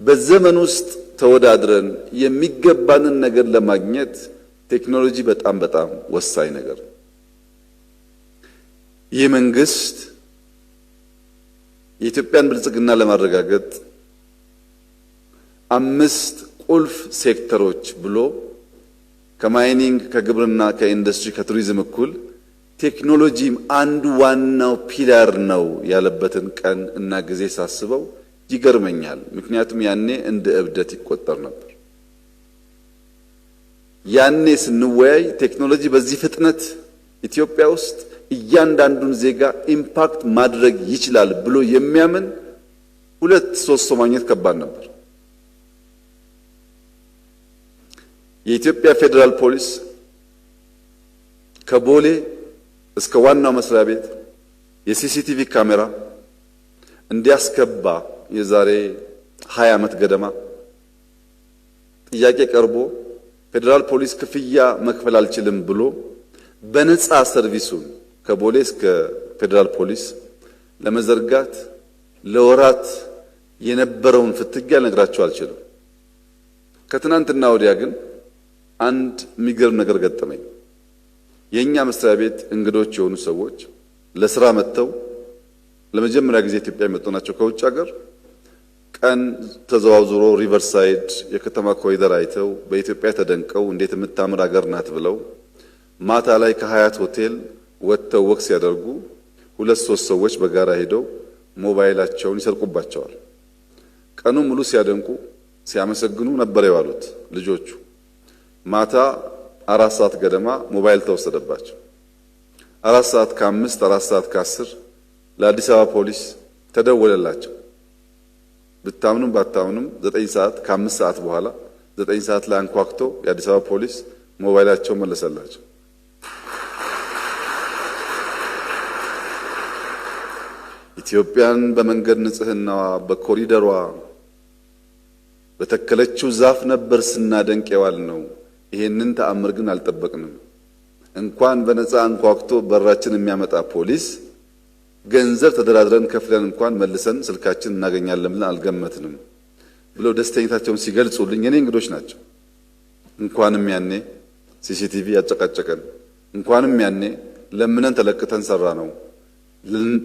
በዘመን ውስጥ ተወዳድረን የሚገባንን ነገር ለማግኘት ቴክኖሎጂ በጣም ወሳኝ ነገር ነው። ይህ መንግስት የኢትዮጵያን ብልጽግና ለማረጋገጥ 5 ቁልፍ ሴክተሮች ብሎ ከማይኒንግ፣ ከግብርና፣ ከኢንዱስትሪ፣ ከቱሪዝም እኩል ቴክኖሎጂም አንዱ ዋናው ፒላር ነው ያለበትን ቀን እና ጊዜ ሳስበው ይገርመኛል። ምክንያቱም ያኔ እንደ እብደት ይቆጠር ነበር። ያኔ ስንወያይ ቴክኖሎጂ በዚህ ፍጥነት ኢትዮጵያ ውስጥ እያንዳንዱን ዜጋ ኢምፓክት ማድረግ ይችላል ብሎ የሚያምን 2-3 ሰው ማግኘት ከባድ ነበር። የኢትዮጵያ ፌዴራል ፖሊስ ከቦሌ እስከ ዋናው መስሪያ ቤት የሲሲቲቪ ካሜራ እንዲያስገባ የዛሬ 20 ዓመት ገደማ ጥያቄ ቀርቦ ፌዴራል ፖሊስ ክፍያ መክፈል አልችልም ብሎ በነፃ ሰርቪሱን ከቦሌ እስከ ፌዴራል ፖሊስ ለመዘርጋት ለወራት የነበረውን ፍትጊያ ልነግራችሁ አልችልም። ከትናንትና ወዲያ ግን አንድ የሚገርም ነገር ገጠመኝ። የኛ መስሪያ ቤት እንግዶች የሆኑ ሰዎች ለስራ መጥተው ለመጀመሪያ ጊዜ ኢትዮጵያ የመጡ ናቸው ከውጭ ሀገር። ቀን ተዘዋውሮ ሪቨርሳይድ የከተማ ኮሪደር አይተው በኢትዮጵያ ተደንቀው እንዴት የምታምር ሀገር ናት ብለው ማታ ላይ ከሀያት ሆቴል ወጥተው ወክ ሲያደርጉ 2-3 ሰዎች በጋራ ሄደው ሞባይላቸውን ይሰርቁባቸዋል። ቀኑ ሙሉ ሲያደንቁ ሲያመሰግኑ ነበር የዋሉት ልጆቹ። ማታ 4 ሰዓት ገደማ ሞባይል ተወሰደባቸው። 4 ሰዓት ከ5 4 ሰዓት ከ10 ለአዲስ አበባ ፖሊስ ተደወለላቸው። ብታምኑም ባታምኑም 9 ሰዓት ከ5 ሰዓት በኋላ 9 ሰዓት ላይ አንኳክቶ የአዲስ አበባ ፖሊስ ሞባይላቸው መለሰላቸው። ኢትዮጵያን በመንገድ ንጽህናዋ፣ በኮሪደሯ፣ በተከለችው ዛፍ ነበር ስናደንቅ የዋልነው። ይሄንን ተአምር ግን አልጠበቅንም። እንኳን በነፃ አንኳክቶ በራችን የሚያመጣ ፖሊስ ገንዘብ ተደራድረን ከፍለን እንኳን መልሰን ስልካችን እናገኛለን ብለን አልገመትንም ብለው ደስተኝነታቸውን ሲገልጹልኝ የኔ እንግዶች ናቸው። እንኳንም ያኔ ሲሲቲቪ ያጨቃጨቀን፣ እንኳንም ያኔ ለምነን ተለቅተን ሰራ ነው።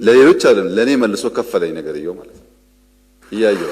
ለሌሎች አይደለም ለኔ መልሶ ከፈለኝ ነገር ማለት ነው እያየው